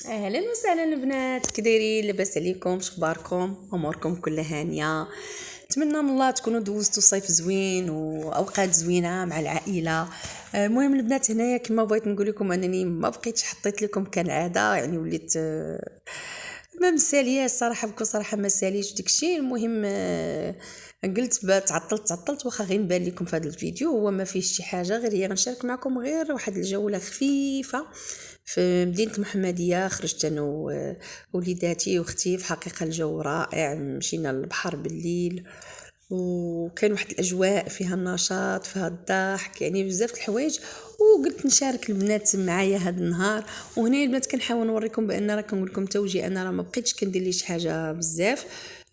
اهلا وسهلا البنات، كدايرين؟ لاباس عليكم؟ شخباركم؟ اموركم كلها هانيه؟ نتمنى من الله تكونوا دوزتوا صيف زوين واوقات زوينه مع العائله. المهم البنات، هنايا كما بغيت نقول لكم انني ما بقيتش حطيت لكم كالعاده، يعني وليت ما مسالياش صراحه، بكل صراحه ما ساليش داكشي. المهم قلت تعطلت واخا غير نبان لكم في هذا الفيديو، هو ما فيهش شي حاجه، غير هي غنشارك معكم غير واحد الجوله خفيفه في مدينه المحمديه. خرجت انا ووليداتي واختي، في حقيقه الجو رائع، مشينا للبحر بالليل وكان واحد الاجواء فيها النشاط، فيها الضحك، يعني بزاف الحوايج. وقلت نشارك البنات معايا هذا النهار. وهنا البنات كنحاول نوريكم بان راه كنقول لكم توجيه، انا راه ما بقيتش كندير لي شي حاجه بزاف،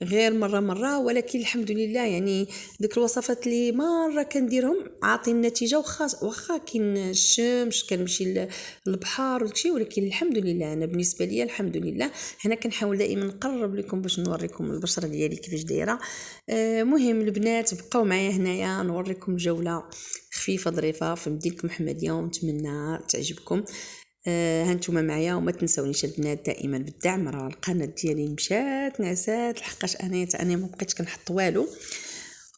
غير مره، ولكن الحمد لله يعني ديك الوصفات اللي مره كنديرهم عاطين النتيجه، واخا كاين الشمس كنمشي للبحر وداكشي، ولكن الحمد لله انا بالنسبه لي الحمد لله. هنا كنحاول دائما نقرب لكم باش نوريكم البشره ديالي كيفاش دايره. مهم البنات بقاو معايا هنايا نوريكم جوله خفيفه ظريفه في مدينه المحمديه، ونتمنى تعجبكم. هانتوما معايا، وما تنسونيش البنات دائما بالدعم، راه القناه ديالي مشات نعسات لحقاش انا ما بقيتش كنحط والو.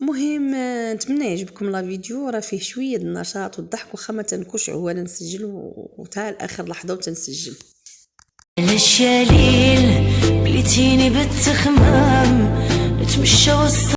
مهم نتمنى يعجبكم لا فيديو، راه فيه شويه النشاط والضحك، واخا ما تنكوش عواله نسجل وتا اخر لحظه وتنسجل. الشليل بليتيني بالتخمام نتمشى وسط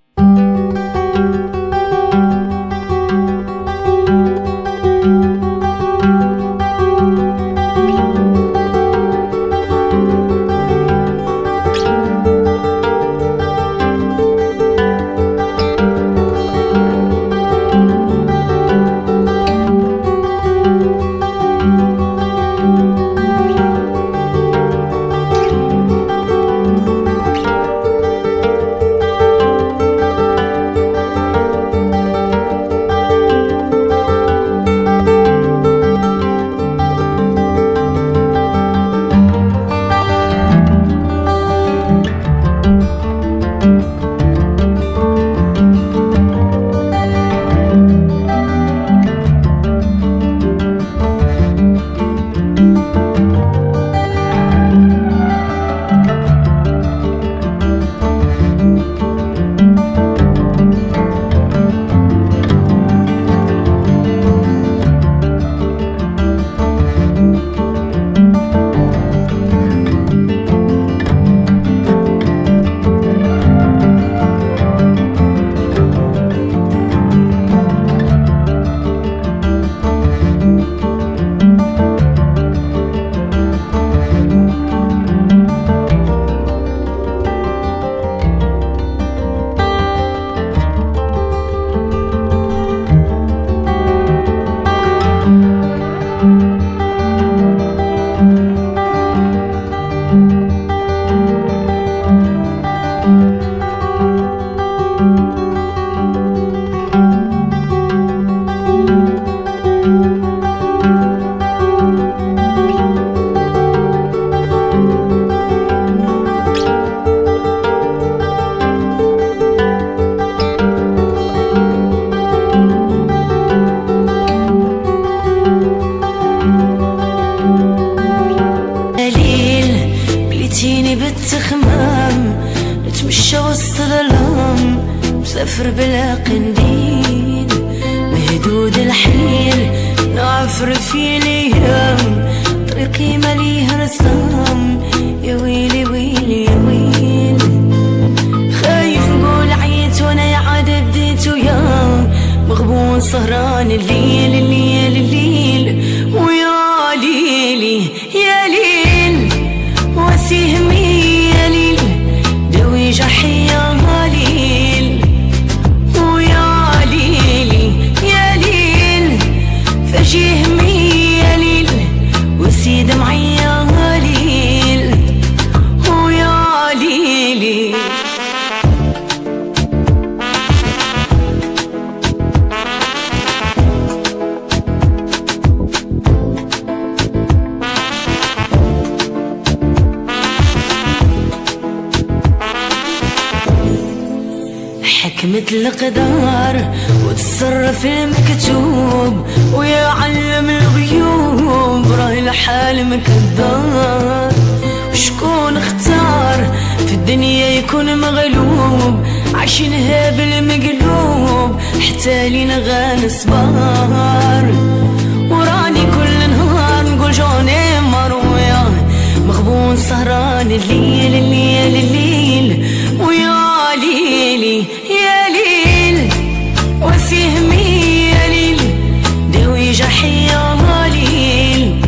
بالتخمام نتمشى وسط الظلام، مسافر بلا قنديل مهدود الحيل، نعفر في الايام طريقي مليه رسام. يا ويلي ويلي يا ويلي، خايف نقول عييت وانا عاد بديت ويا مغبون سهران الليل الليل الليل، ويا ليلي يا ليل وسيهمي يا ليل دوي جرحي يا ليل، ويا ليلي يا ليل فجيهمي يا ليل وسي دمعي يا ليل، ويا ليلي. حكمة القدر وتصرف المكتوب، ويعلم الغيوب راه الحال مكدر. عايشينها بالمقلوب حتى لين غان صبار. وراني كل نهار نقول جوني مروية مغبون سهران الليل الليل الليل. ويا ليلي يا ليل وسهمي يا ليل داوي جرحي يا ليل.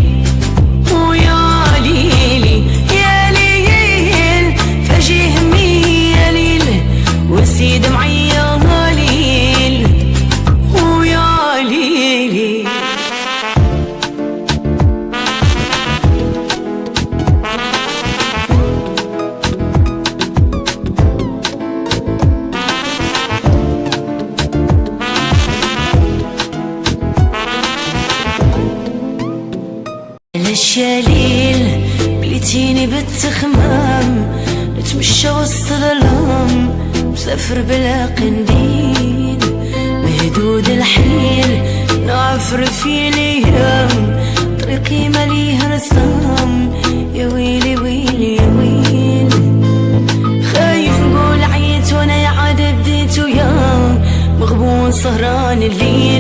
ويا ليلي يا ليل فجهمي يا ليل وسيد معي يا ليل. ويا ليلي الشليل بليتيني بالتخمام نتمشى وسط الظلام مسافر بلا قنديل مهدود الحيل نعفر في الايام طريقي مليه رسام. يا ويلي ويلي يا ويل خايف نقول عيت وانا عاد بديت ويا مغبون سهران الليل